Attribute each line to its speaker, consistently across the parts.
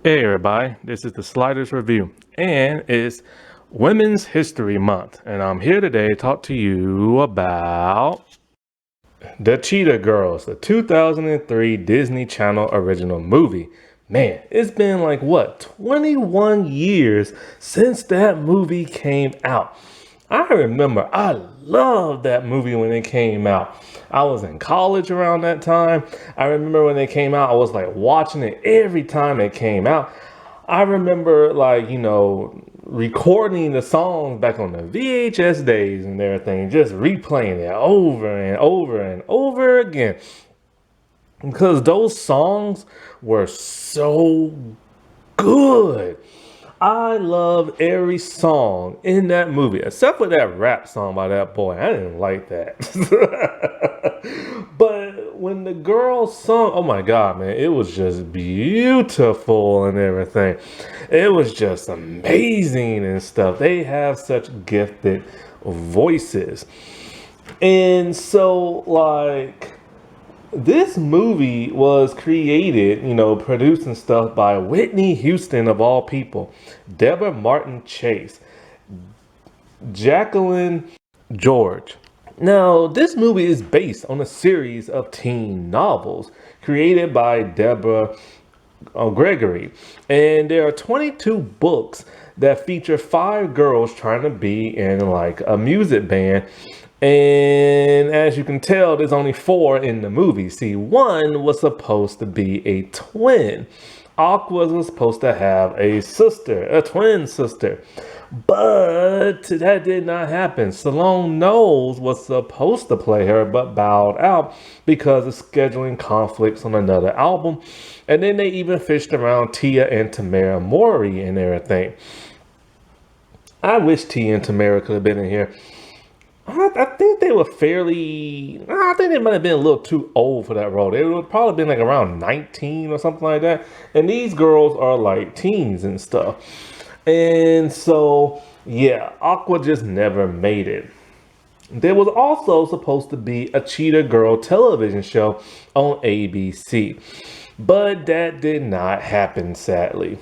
Speaker 1: Hey everybody, this is the Sliders Review, and it's Women's History Month, and I'm here today to talk to you about The Cheetah Girls, the 2003 Disney Channel original movie. Man, it's been like what, 21 years since that movie came out. I remember I loved that movie when it came out. I was in college around that time. I remember when it came out, I was like watching it every time it came out. I remember recording the songs back on the VHS days and everything, just replaying it over and over and over again. Because those songs were so good. I love every song in that movie, except for that rap song by that boy. I didn't like that. But when the girls sung, oh my God, man, it was just beautiful and everything. It was just amazing and stuff. They have such gifted voices. And so, this movie was created, produced and stuff by Whitney Houston of all people, Deborah Martin Chase, Jacqueline George. Now, this movie is based on a series of teen novels created by Deborah Gregory, and there are 22 books that feature five girls trying to be in like a music band. And as you can tell, there's only four in the movie. See, one was supposed to be a twin. Aqua was supposed to have a sister, a twin sister. But that did not happen. Salome Knowles was supposed to play her, but bowed out because of scheduling conflicts on another album. And then they even fished around Tia and Tamara Mowry and everything. I wish Tia and Tamara could have been in here. I think they were I think they might have been a little too old for that role. They would probably been like around 19 or something like that. And these girls are like teens and stuff. And so, yeah, Aqua just never made it. There was also supposed to be a Cheetah Girl television show on ABC. But that did not happen, sadly.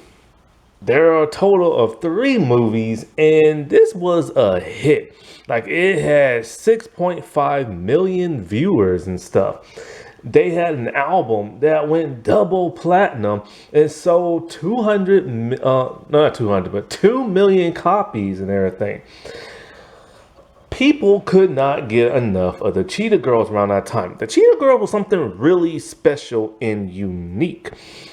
Speaker 1: There are a total of 3 movies, and this was a hit. Like, it had 6.5 million viewers and stuff. They had an album that went double platinum and sold 2 million copies and everything. People could not get enough of the Cheetah Girls around that time. The Cheetah Girl was something really special and unique.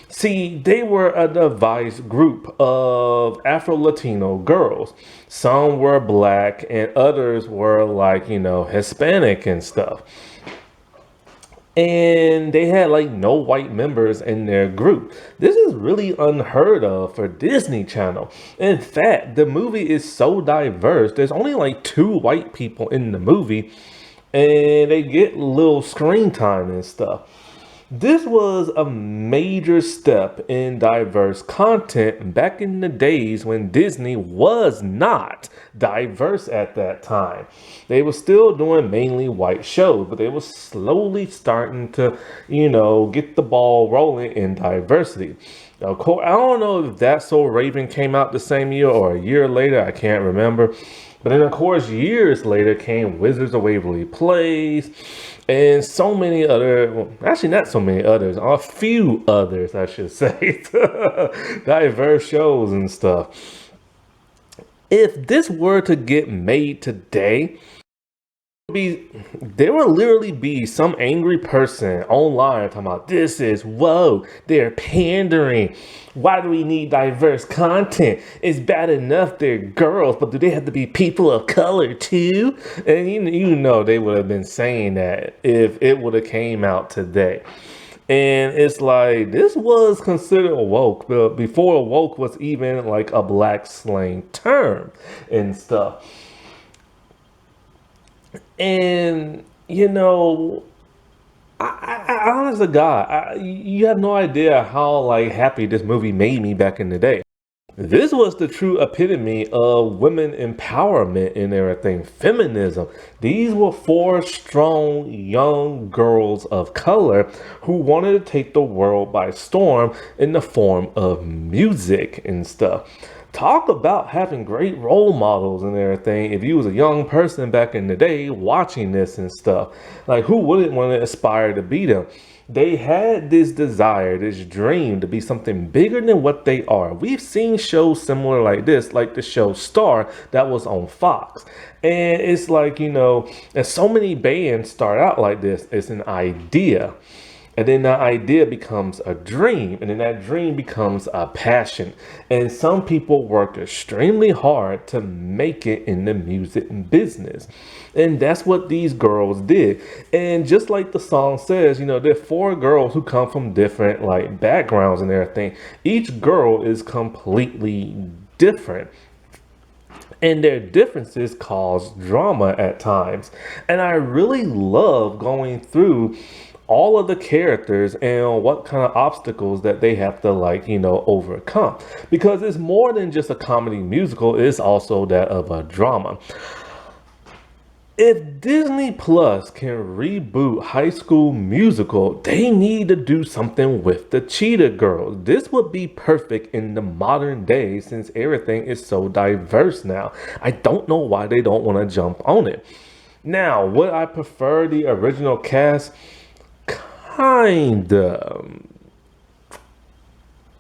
Speaker 1: See, they were a diverse group of Afro-Latino girls. Some were black and others were Hispanic and stuff. And they had no white members in their group. This is really unheard of for Disney Channel. In fact, the movie is so diverse. There's only 2 white people in the movie, and they get little screen time and stuff. This was a major step in diverse content back in the days when Disney was not diverse at that time. They were still doing mainly white shows, but they were slowly starting to, get the ball rolling in diversity. Of course, I don't know if That's So Raven came out the same year or a year later, I can't remember. But then, of course, years later came Wizards of Waverly Place and so many other, well, actually not so many others, a few others, I should say, diverse shows and stuff. If this were to get made today, there will literally be some angry person online talking about they're pandering. Why do we need diverse content? It's bad enough they're girls, but do they have to be people of color too? And they would have been saying that if it would have came out today. And it's like, this was considered woke, but before woke was even a black slang term and stuff. And I honest to God, you have no idea how happy this movie made me back in the day. This was the true epitome of women empowerment and everything, feminism. These were four strong young girls of color who wanted to take the world by storm in the form of music and stuff. Talk about having great role models and everything. If you was a young person back in the day watching this and stuff, like who wouldn't want to aspire to be them? They had this desire, this dream to be something bigger than what they are. We've seen shows similar like this, like the show Star that was on Fox. And it's like, and so many bands start out like this. It's an idea. And then that idea becomes a dream, and then that dream becomes a passion. And some people work extremely hard to make it in the music business. And that's what these girls did. And just like the song says, there are four girls who come from different like backgrounds and everything. Each girl is completely different. And their differences cause drama at times. And I really love going through all of the characters and what kind of obstacles that they have to overcome, because it's more than just a comedy musical. It's also that of a drama. If Disney Plus can reboot High School Musical, they need to do something with the Cheetah Girls. This would be perfect in the modern day since everything is so diverse now. I don't know why they don't want to jump on it. Now, would I prefer the original cast? Kinda.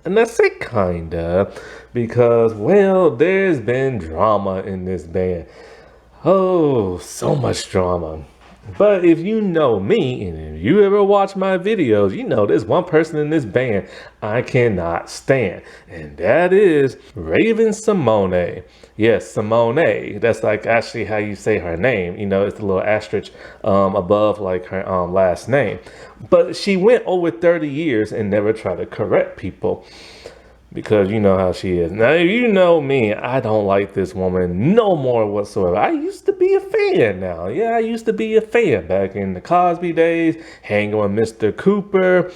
Speaker 1: And I say kinda because, well, there's been drama in this band. Oh, so much drama. But if you know me, and if you ever watch my videos, there's one person in this band I cannot stand. And that is Raven Simone. Yes, Simone. That's like actually how you say her name. It's a little asterisk above like her last name. But she went over 30 years and never tried to correct people. Because you know how she is. Now, you know me, I don't like this woman no more whatsoever. I used to be a fan now. Yeah, I used to be a fan back in the Cosby days, hanging with Mr. Cooper.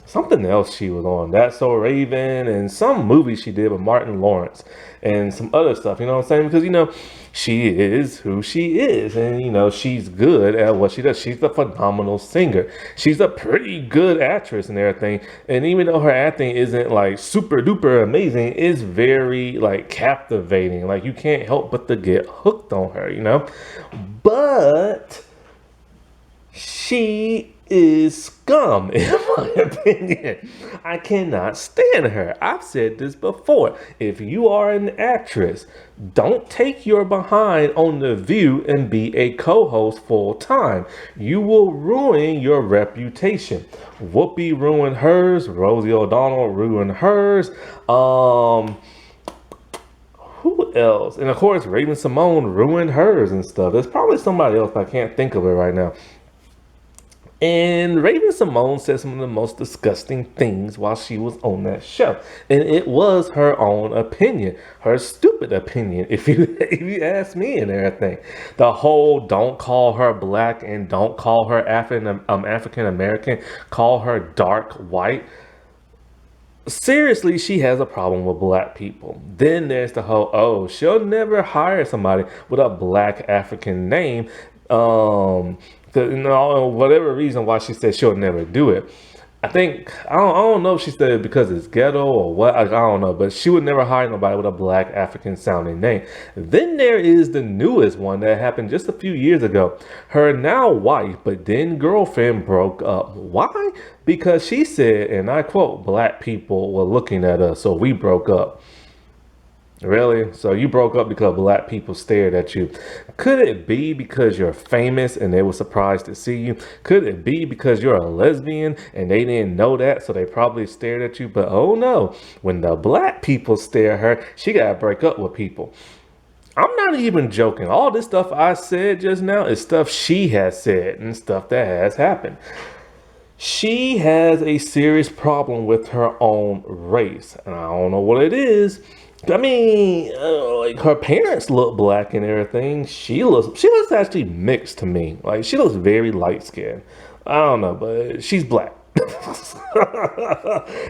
Speaker 1: Something else she was on. That's So Raven, and some movie she did with Martin Lawrence and some other stuff. You know what I'm saying? Because, she is who she is, and she's good at what she does. She's a phenomenal singer. She's a pretty good actress and everything. And even though her acting isn't like super duper amazing, it's very like captivating. Like you can't help but to get hooked on her. But she is scum, in my opinion. I cannot stand her. I've said this before. If you are an actress, don't take your behind on The View and be a co-host full time. You will ruin your reputation. Whoopi ruined hers. Rosie O'Donnell ruined hers. Who else? And of course, Raven Simone ruined hers and stuff. There's probably somebody else, but I can't think of it right now. And Raven Simone said some of the most disgusting things while she was on that show. And it was her own opinion, her stupid opinion, if you ask me and everything. The whole don't call her black and don't call her African American, call her dark white. Seriously, she has a problem with black people. Then there's the whole, she'll never hire somebody with a black African name. Whatever reason why she said she'll never do it. I don't know if she said it because it's ghetto or what. I don't know, but she would never hire nobody with a black African sounding name. Then there is the newest one that happened just a few years ago. Her now wife, but then girlfriend broke up. Why? Because she said, and I quote, black people were looking at us, so we broke up. Really? So you broke up because black people stared at you? Could it be because you're famous and they were surprised to see you? Could it be because you're a lesbian and they didn't know that, so they probably stared at you? But oh no, when the black people stare at her, she got to break up with people. I'm not even joking. All this stuff I said just now is stuff she has said and stuff that has happened. She has a serious problem with her own race, and I don't know what it is. I mean, like her parents look black and everything. She looks actually mixed to me. Like she looks very light skinned. I don't know, but she's black.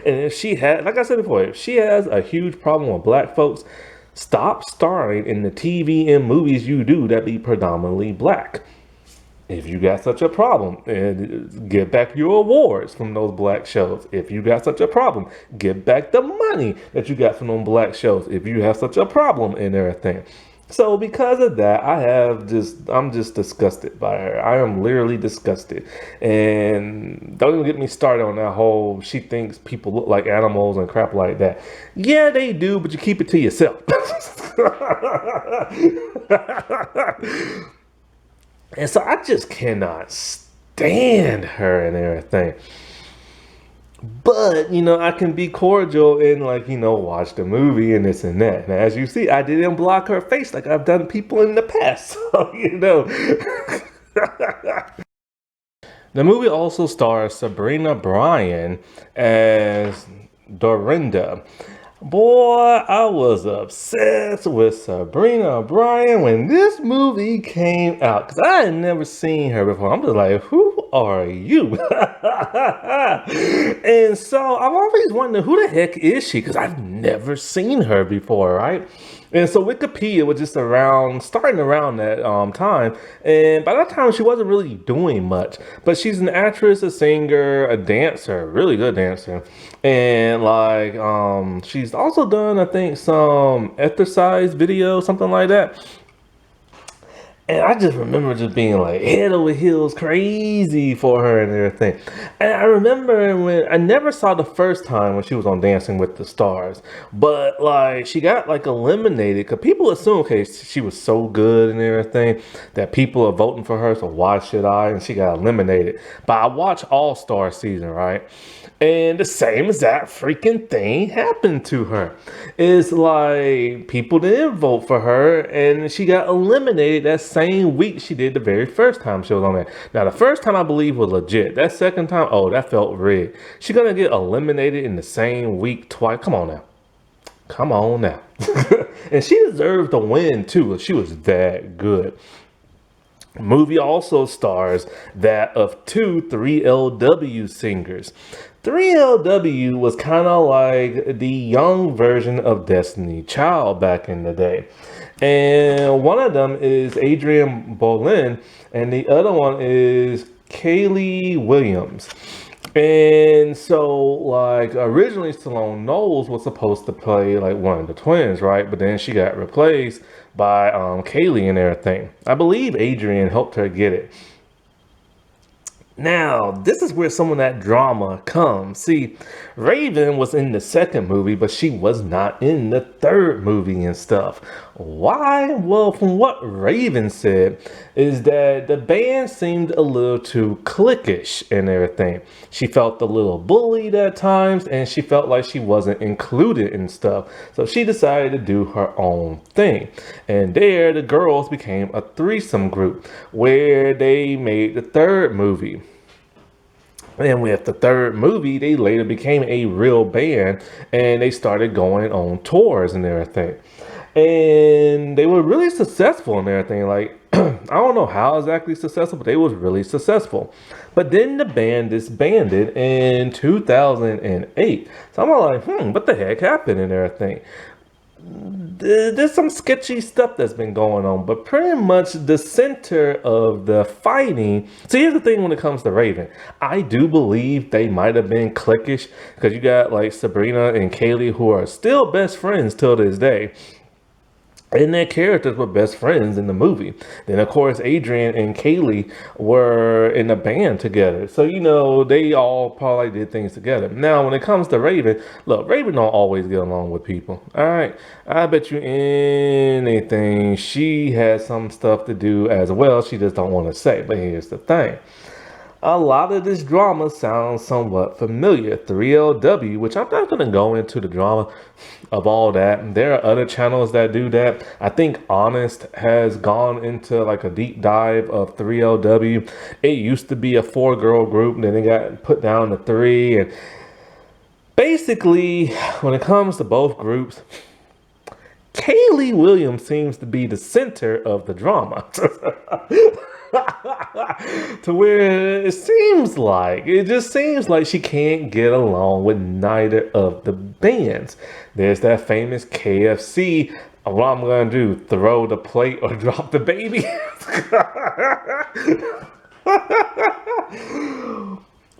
Speaker 1: And if she had, like I said before, if she has a huge problem with black folks, stop starring in the TV and movies you do that be predominantly black. If you got such a problem, and get back your awards from those black shows. If you got such a problem, get back the money that you got from those black shows. If you have such a problem and everything. So because of that, I'm just disgusted by her. I am literally disgusted. And don't even get me started on that whole, she thinks people look like animals and crap like that. Yeah, they do, but you keep it to yourself. And so I just cannot stand her and everything. But, I can be cordial and watch the movie and this and that. And as you see, I didn't block her face like I've done people in the past. So. The movie also stars Sabrina Bryan as Dorinda. Boy, I was obsessed with Sabrina Bryan when this movie came out because I had never seen her before. I'm just like, who are you? And so I've always wondered, who the heck is she? Because I've never seen her before, right? And so Wikipedia was just starting around that time. And by that time, she wasn't really doing much. But she's an actress, a singer, a dancer, really good dancer. And she's also done, I think, some exercise videos, something like that. And I just remember just being like head over heels crazy for her and everything. And I remember when I never saw the first time when she was on Dancing with the Stars, but she got eliminated because people assume, okay, she was so good and everything that people are voting for her. So why should I? And she got eliminated. But I watched All Star season, right? And the same exact freaking thing happened to her. It's like people didn't vote for her and she got eliminated that same week she did the very first time she was on there. Now, the first time I believe was legit. That second time, oh, that felt rigged. She's going to get eliminated in the same week twice. Come on now. Come on now. And she deserved to win too. She was that good. The movie also stars that of two 3LW singers. 3LW was kind of like the young version of Destiny Child back in the day. And one of them is Adrian Bolin, and the other one is Kaylee Williams. And so, originally Stallone Knowles was supposed to play one of the twins, right? But then she got replaced by Kaylee and everything. I believe Adrian helped her get it. Now, this is where some of that drama comes. See, Raven was in the second movie, but she was not in the third movie and stuff. Why? Well, from what Raven said, is that the band seemed a little too cliquish and everything. She felt a little bullied at times, and she felt like she wasn't included in stuff. So she decided to do her own thing. And there, the girls became a threesome group, where they made the third movie. And with the third movie, they later became a real band and they started going on tours and everything. And they were really successful and everything. I don't know how exactly successful, but they was really successful. But then the band disbanded in 2008. So I'm like, what the heck happened and everything? There's some sketchy stuff that's been going on, but pretty much the center of the fighting. So here's the thing when it comes to Raven. I do believe they might have been cliquish because you got Sabrina and Kaylee who are still best friends till this day. And their characters were best friends in the movie. Then, of course, Adrian and Kaylee were in a band together. So, they all probably did things together. Now, when it comes to Raven, look, Raven don't always get along with people. All right. I bet you anything she has some stuff to do as well. She just don't want to say. But here's the thing. A lot of this drama sounds somewhat familiar. 3LW, which I'm not going to go into the drama of all that. There are other channels that do that. I think Honest has gone into a deep dive of 3LW. It used to be a 4-girl group, then it got put down to 3. And basically, when it comes to both groups, Kaylee Williams seems to be the center of the drama. To where it just seems like she can't get along with neither of the bands. There's that famous KFC. What I'm gonna do? Throw the plate or drop the baby?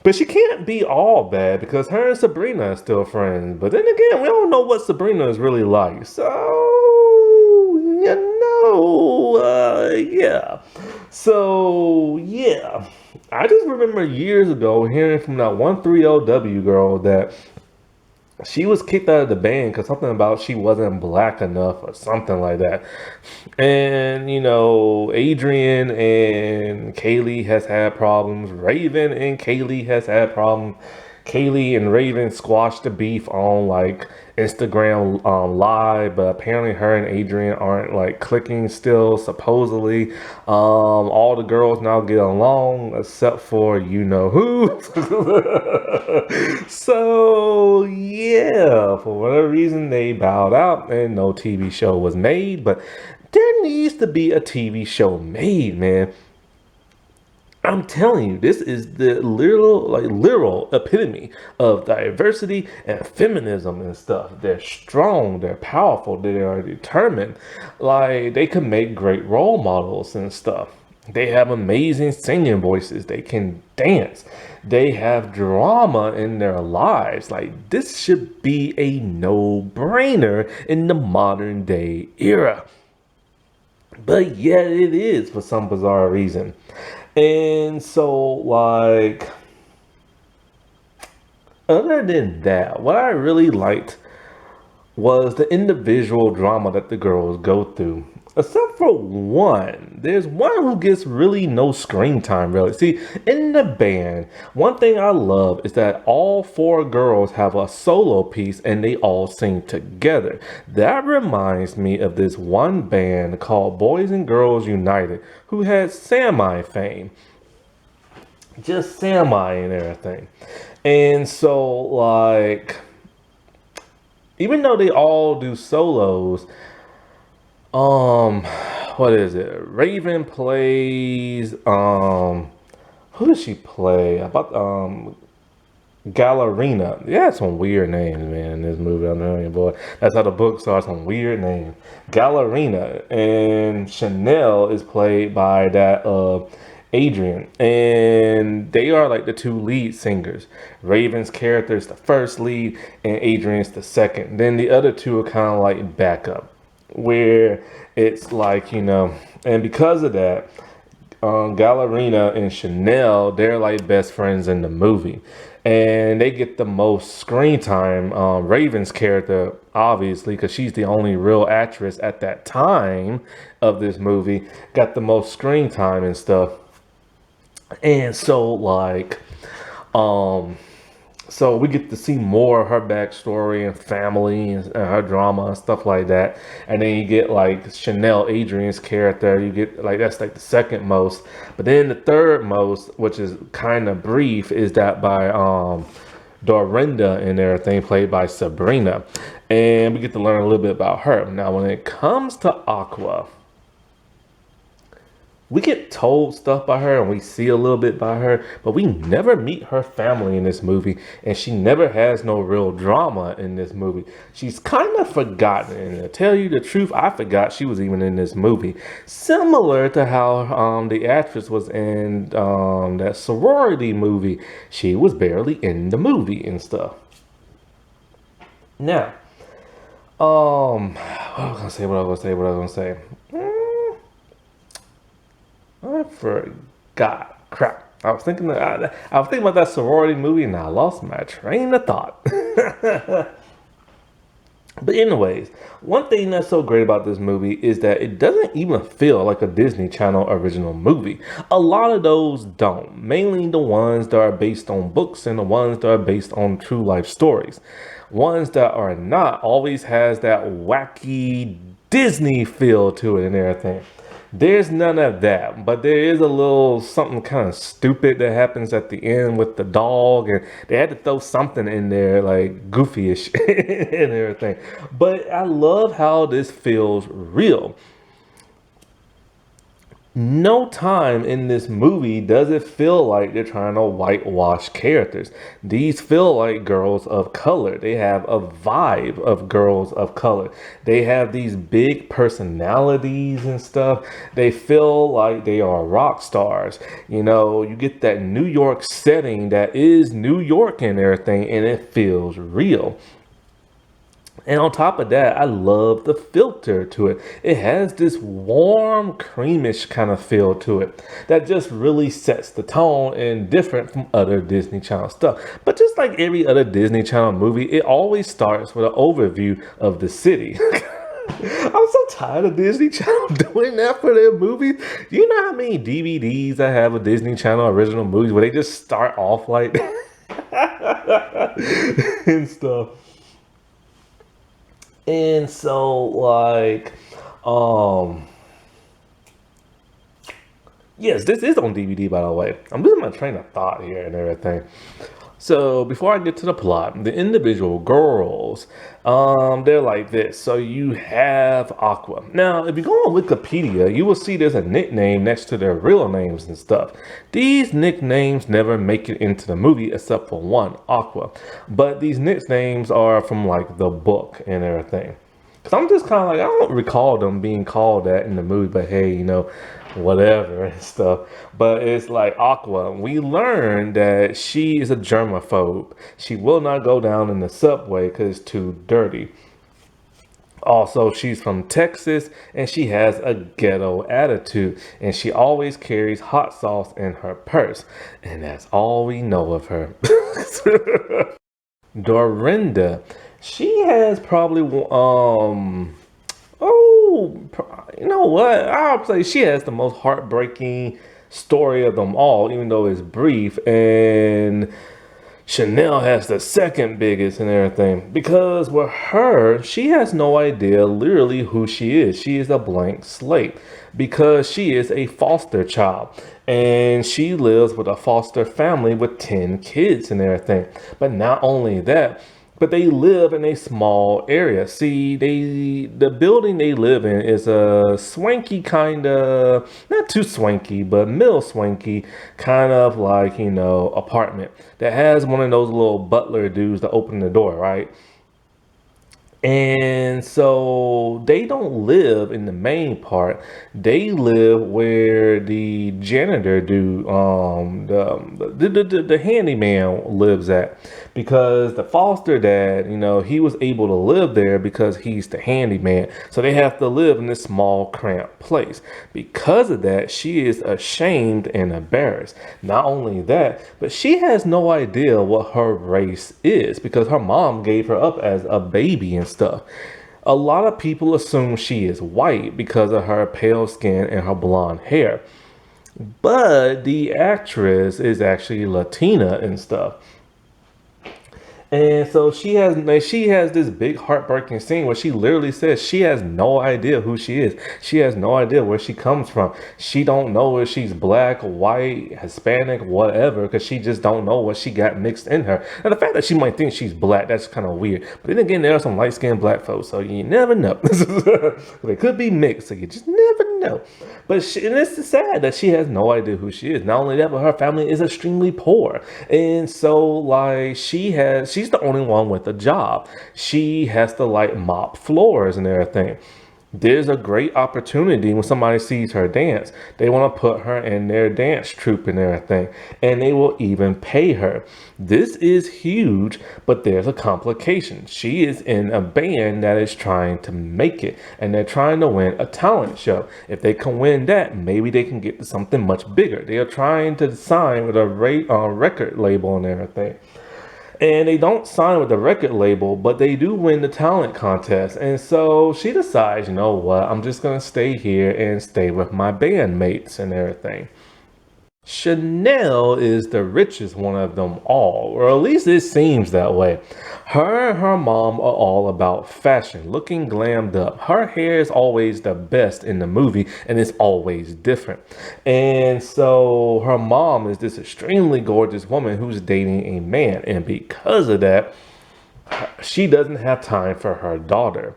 Speaker 1: But she can't be all bad because her and Sabrina are still friends. But then again, we don't know what Sabrina is really like. So, yeah. So, yeah. I just remember years ago hearing from that 130W girl that she was kicked out of the band because something about she wasn't black enough or something like that. And Adrian and Kaylee has had problems. Raven and Kaylee has had problems. Kaylee and Raven squashed the beef on like Instagram live, but apparently her and Adrian aren't like clicking still. Supposedly, all the girls now get along except for who. So yeah, for whatever reason they bowed out and no TV show was made. But there needs to be a TV show made, man. I'm telling you, this is the literal epitome of diversity and feminism and stuff. They're strong, they're powerful, they are determined. Like they can make great role models and stuff. They have amazing singing voices. They can dance. They have drama in their lives. Like this should be a no-brainer in the modern day era. But yet it is for some bizarre reason. And so, like, other than that, what I really liked was the individual drama that the girls go through. Except for one. There's one who gets really no screen time, really. See, in the band, one thing I love is that all four girls have a solo piece and they all sing together. That reminds me of this one band called Boys and Girls United, who had semi fame. Just semi and everything. And so, like, even though they all do solos, what is it? Raven plays, who does she play? About, Gallerina. Yeah, some weird names, man, in this movie. I'm telling you, boy. That's how the book starts, some weird names. Gallerina. And Chanel is played by that, Adrian, and they are like the two lead singers. Raven's character is the first lead, and Adrian's the second. Then the other two are kind of like backup, where it's like and because of that, Gallerina and Chanel, they're like best friends in the movie, and they get the most screen time. Raven's character, obviously, because she's the only real actress at that time of this movie, got the most screen time and stuff. And so like so we get to see more of her backstory and family and her drama and stuff like that. And then you get like Chanel, Adrian's character, you get like that's like the second most. But then the third most, which is kind of brief, is that by Dorinda and everything, played by Sabrina. And we get to learn a little bit about her. Now when it comes to Aqua, we get told stuff by her and we see a little bit by her, but we never meet her family in this movie, and she never has no real drama in this movie. She's kind of forgotten, and to tell you the truth, I forgot she was even in this movie. Similar to how the actress was in that sorority movie. She was barely in the movie and stuff. Now, what was I gonna say? I forgot. Crap. I was thinking about that sorority movie and I lost my train of thought. But anyways, one thing that's so great about this movie is that it doesn't even feel like a Disney Channel original movie. A lot of those don't. Mainly the ones that are based on books and the ones that are based on true life stories. Ones that are not always has that wacky Disney feel to it and everything. There's none of that, but there is a little something kind of stupid that happens at the end with the dog, and they had to throw something in there like goofy-ish and everything. But I love how this feels real. No time in this movie does it feel like they're trying to whitewash characters. These feel like girls of color. They have a vibe of girls of color. They have these big personalities and stuff. They feel like they are rock stars. You know, you get that New York setting that is New York and everything, and it feels real. And on top of that, I love the filter to it. It has this warm, creamish kind of feel to it that just really sets the tone and different from other Disney Channel stuff. But just like every other Disney Channel movie, it always starts with an overview of the city. I'm so tired of Disney Channel doing that for their movies. Do you know how many DVDs I have of Disney Channel original movies where they just start off like that and stuff? And so, like, um, yes, this is on DVD, by the way. I'm losing my train of thought here and everything. So before I get to the plot, the individual girls, they're like this. So you have Aqua. Now, if you go on Wikipedia, you will see there's a nickname next to their real names and stuff. These nicknames never make it into the movie except for one, Aqua. But these nicknames are from like the book and everything. Cause I'm just kind of like, I don't recall them being called that in the movie, but hey, you know, whatever and stuff. But it's like Aqua. We learned that she is a germaphobe. She will not go down in the subway because it's too dirty. Also, she's from Texas and she has a ghetto attitude and she always carries hot sauce in her purse. And that's all we know of her. Dorinda, she has probably you know what? I'll say she has the most heartbreaking story of them all, even though it's brief. And Chanel has the second biggest and everything. Because with her, she has no idea literally who she is. She is a blank slate because she is a foster child. And she lives with a foster family with 10 kids and everything. But not only that, but they live in a small area. See, the building they live in is a swanky kind of, not too swanky, but middle swanky kind of like, you know, apartment that has one of those little butler dudes that open the door, right? And so they don't live in the main part. They live where the janitor do, the handyman lives at, because the foster dad, you know, he was able to live there because he's the handyman. So they have to live in this small cramped place. Because of that, she is ashamed and embarrassed. Not only that, but she has no idea what her race is because her mom gave her up as a baby and stuff. A lot of people assume she is white because of her pale skin and her blonde hair. But the actress is actually Latina and stuff. And so she has this big heartbreaking scene where she literally says she has no idea who she is. She has no idea where she comes from. She don't know if she's black, white, Hispanic, whatever, because she just don't know what she got mixed in her. And the fact that she might think she's black, that's kind of weird. But then again, there are some light-skinned black folks, so you never know. They could be mixed, so you just never know. But and it's sad that she has no idea who she is. Not only that, but her family is extremely poor. And so, like, she's the only one with a job. She has to like mop floors and everything. There's a great opportunity when somebody sees her dance. They want to put her in their dance troupe and everything, and they will even pay her. This is huge, but there's a complication. She is in a band that is trying to make it, and they're trying to win a talent show. If they can win that, maybe they can get to something much bigger. They are trying to sign with a record label and everything. And they don't sign with the record label, but they do win the talent contest. And so she decides, you know what, I'm just going to stay here and stay with my bandmates and everything. Chanel is the richest one of them all, or at least it seems that way. Her and her mom are all about fashion, looking glammed up. Her hair is always the best in the movie, and it's always different. And so her mom is this extremely gorgeous woman who's dating a man, and because of that, she doesn't have time for her daughter.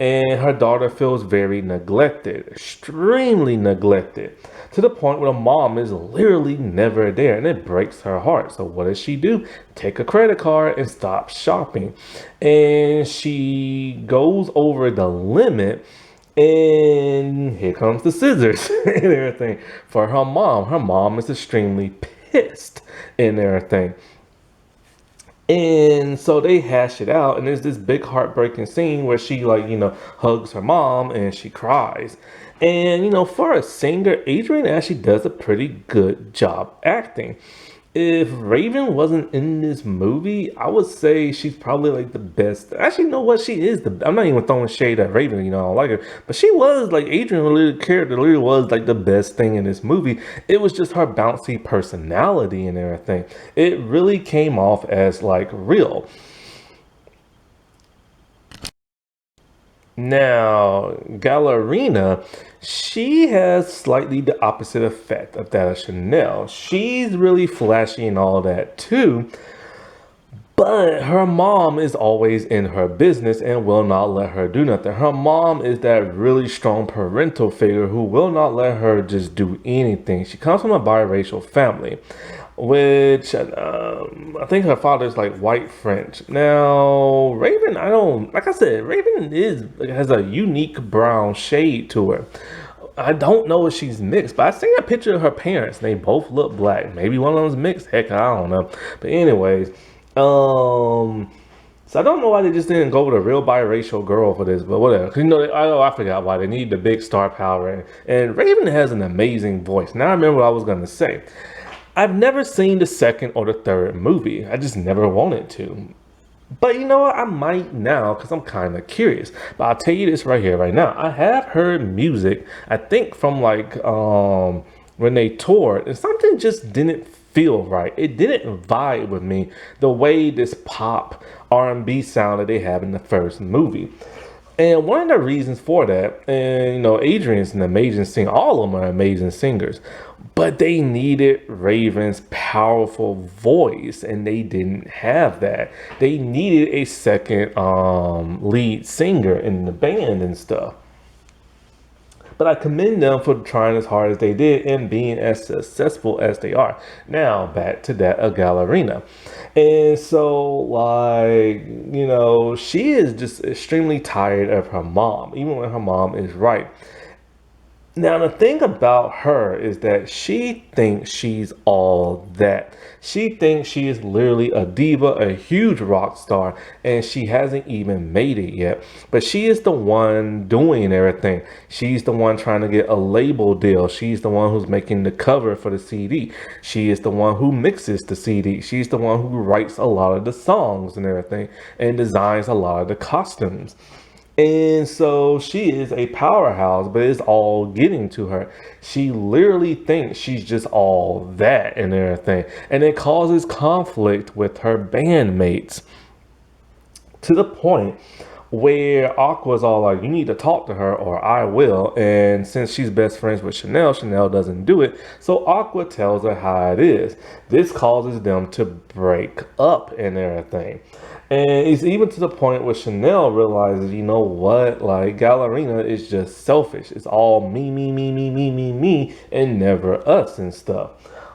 Speaker 1: And her daughter feels very neglected, extremely neglected, to the point where the mom is literally never there. And it breaks her heart. So, what does she do? Take a credit card and stop shopping. And she goes over the limit. And here comes the scissors and everything for her mom. Her mom is extremely pissed and everything. And so they hash it out, and there's this big heartbreaking scene where she, like, hugs her mom and she cries. And, for a singer, Adrian actually does a pretty good job acting. If Raven wasn't in this movie, I would say she's probably like the best. Actually, you know what? She is the. I'm not even throwing shade at Raven. I don't like her, but she was like Adrian, little character, literally was like the best thing in this movie. It was just her bouncy personality and everything. It really came off as like real. Now, Gallerina, she has slightly the opposite effect of that of Chanel. She's really flashy and all that too, but her mom is always in her business and will not let her do nothing. Her mom is that really strong parental figure who will not let her just do anything. She comes from a biracial family, which I think her father's like white French. Now, Raven, I don't, like I said, Raven has a unique brown shade to her. I don't know if she's mixed, but I seen a picture of her parents. They both look black. Maybe one of them's mixed. Heck, I don't know. But anyways, so I don't know why they just didn't go with a real biracial girl for this, but whatever. 'Cause, I forgot why they need the big star power. And Raven has an amazing voice. Now I remember what I was gonna say. I've never seen the second or the third movie. I just never wanted to. But you know what? I might now because I'm kind of curious. But I'll tell you this right here, right now. I have heard music, I think from like when they toured, and something just didn't feel right. It didn't vibe with me the way this pop R&B sound that they have in the first movie. And one of the reasons for that, and Adrian's an amazing singer. All of them are amazing singers, but they needed Raven's powerful voice, and they didn't have that. They needed a second lead singer in the band and stuff. But I commend them for trying as hard as they did and being as successful as they are. Now, back to that of Gallerina. And so, like, she is just extremely tired of her mom, even when her mom is right. Now, the thing about her is that she thinks she's all that. She thinks she is literally a diva, a huge rock star, and she hasn't even made it yet. But she is the one doing everything. She's the one trying to get a label deal. She's the one who's making the cover for the CD. She is the one who mixes the CD. She's the one who writes a lot of the songs and everything and designs a lot of the costumes. And so she is a powerhouse, but it's all getting to her. She literally thinks she's just all that and everything. And it causes conflict with her bandmates to the point where Aqua's all like, you need to talk to her or I will. And since she's best friends with Chanel, Chanel doesn't do it. So Aqua tells her how it is. This causes them to break up and everything. And it's even to the point where Chanel realizes, you know what, like Gallerina is just selfish. It's all me, me, me, me, me, me, me, and never us and stuff.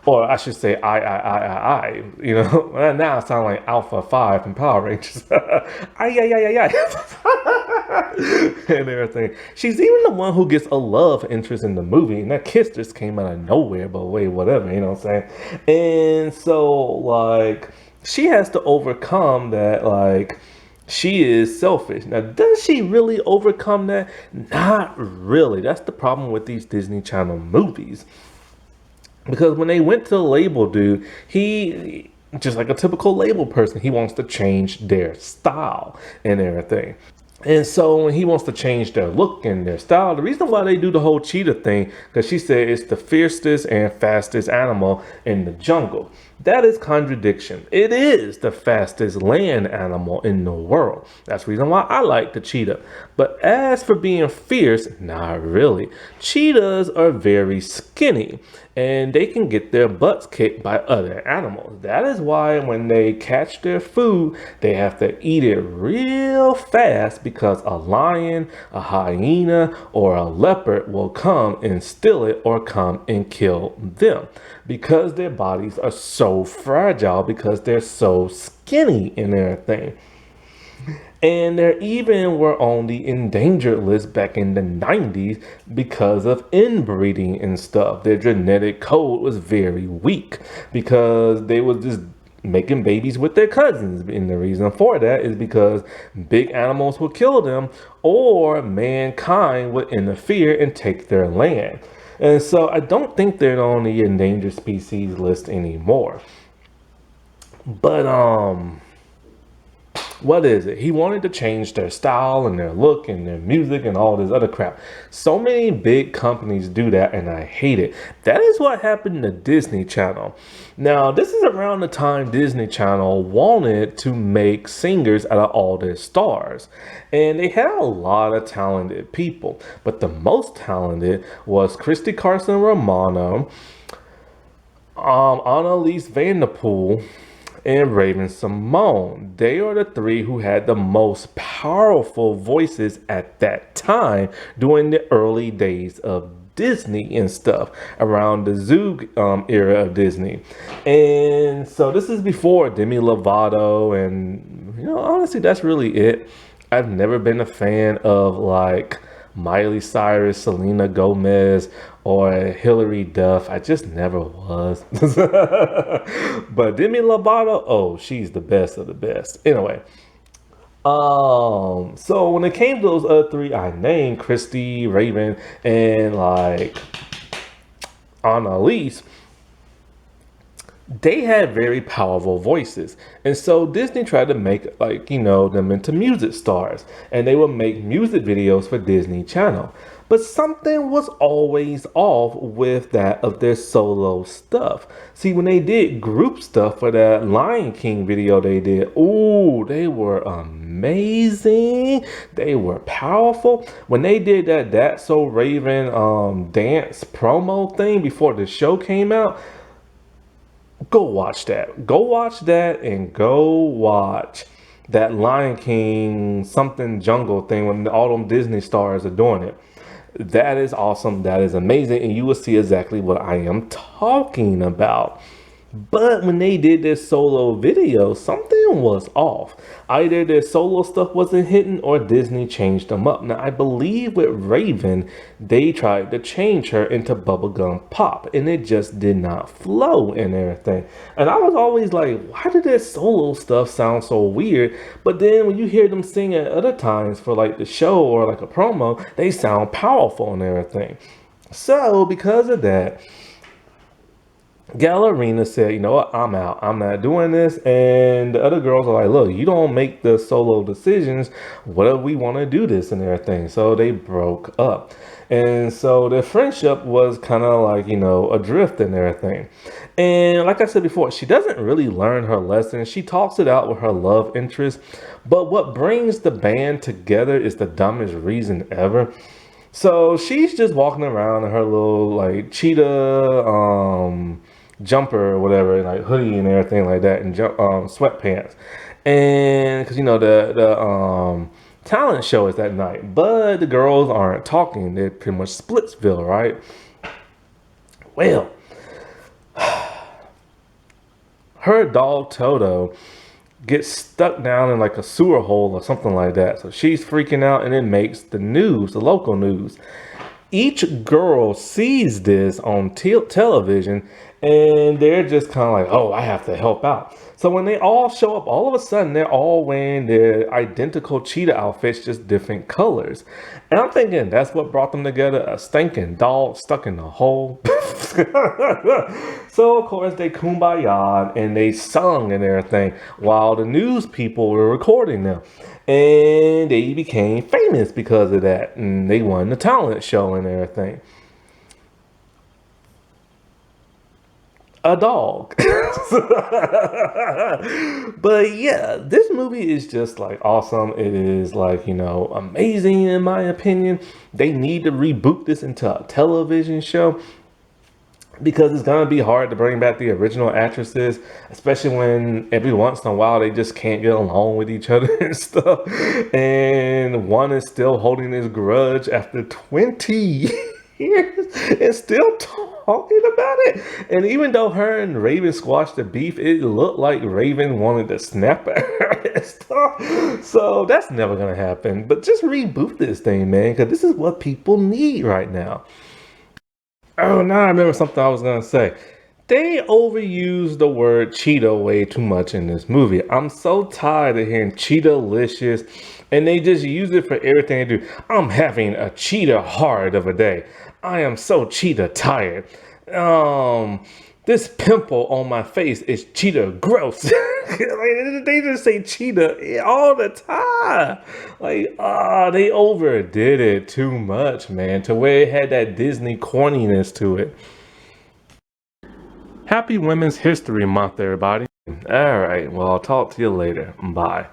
Speaker 1: Or I should say I. Now I sound like Alpha 5 from Power Rangers. I. And everything. She's even the one who gets a love interest in the movie. And that kiss just came out of nowhere, but wait, whatever, you know what I'm saying? And so, like, she has to overcome that, like, she is selfish. Now, does she really overcome that? Not really. That's the problem with these Disney Channel movies. Because when they went to the label dude, he, just like a typical label person, he wants to change their style and everything. And so when he wants to change their look and their style, the reason why they do the whole cheetah thing, because she said it's the fiercest and fastest animal in the jungle. That is contradiction. It is the fastest land animal in the world. That's the reason why I like the cheetah. But as for being fierce, not really. Cheetahs are very skinny and they can get their butts kicked by other animals. That is why when they catch their food, they have to eat it real fast because a lion, a hyena, or a leopard will come and steal it or come and kill them because their bodies are so fragile because they're so skinny and everything. And they even were on the endangered list back in the 90s because of inbreeding and stuff. Their genetic code was very weak because they was just making babies with their cousins. And the reason for that is because big animals would kill them or mankind would interfere and take their land. And so I don't think they're on the endangered species list anymore. But what is it? He wanted to change their style and their look and their music and all this other crap. So many big companies do that and I hate it. That is what happened to Disney Channel. Now, this is around the time Disney Channel wanted to make singers out of all their stars. And they had a lot of talented people. But the most talented was Christy Carson Romano, Annalise Vanderpool, and Raven Simone. They are the three who had the most powerful voices at that time during the early days of Disney and stuff around the Zoo era of Disney. And so this is before Demi Lovato, and honestly that's really it. I've never been a fan of like Miley Cyrus, Selena Gomez, or Hilary Duff. I just never was. But Demi Lovato, oh, she's the best of the best. Anyway, so when it came to those other three I named, Christy, Raven, and like Annalise, they had very powerful voices. And so Disney tried to make them into music stars. And they would make music videos for Disney Channel. But something was always off with that of their solo stuff. See, when they did group stuff for that Lion King video they did, ooh, they were amazing. They were powerful. When they did that That's So Raven dance promo thing before the show came out, go watch that. Go watch that and go watch that Lion King something jungle thing when all them Disney stars are doing it. That is awesome. That is amazing. And you will see exactly what I am talking about. But when they did their solo video, something was off. Either their solo stuff wasn't hitting or Disney changed them up. Now, I believe with Raven, they tried to change her into bubblegum pop and it just did not flow and everything. And I was always like, why did their solo stuff sound so weird? But then when you hear them sing at other times for like the show or like a promo, they sound powerful and everything. So because of that, Gallerina said, you know what, I'm out. I'm not doing this. And the other girls are like, look, you don't make the solo decisions. What if we want to do this and everything? So they broke up. And so their friendship was kind of like, adrift and everything. And like I said before, she doesn't really learn her lesson. She talks it out with her love interest. But what brings the band together is the dumbest reason ever. So she's just walking around in her little like cheetah jumper or whatever, like hoodie and everything like that, and sweatpants. And because the talent show is that night, but the girls aren't talking. They're pretty much Splitsville, right? Well, her dog Toto gets stuck down in like a sewer hole or something like that. So she's freaking out and it makes the news, the local news. Each girl sees this on television and they're just kind of like, oh, I have to help out. So when they all show up, all of a sudden they're all wearing their identical cheetah outfits, just different colors. And I'm thinking that's what brought them together, a stinking dog stuck in a hole. So of course they kumbaya and they sung and everything while the news people were recording them. And they became famous because of that. And they won the talent show and everything. A dog. But yeah, this movie is just like awesome. It is like, amazing in my opinion. They need to reboot this into a television show because it's gonna be hard to bring back the original actresses, especially when every once in a while they just can't get along with each other and stuff. And one is still holding his grudge after 20 years and still talking about it. And even though her and Raven squashed the beef, it looked like Raven wanted to snap at her and stuff. So that's never gonna happen. But just reboot this thing, man, because this is what people need right now. Oh, now I remember something I was gonna say. They overuse the word cheetah way too much in this movie. I'm so tired of hearing cheetah-licious, and they just use it for everything they do. I'm having a cheetah hard of a day. I am so cheetah tired. Um, this pimple on my face is cheetah gross. Like, they just say cheetah all the time. Like, they overdid it too much, man, to where it had that Disney corniness to it. Happy Women's History Month, everybody. All right, well, I'll talk to you later. Bye.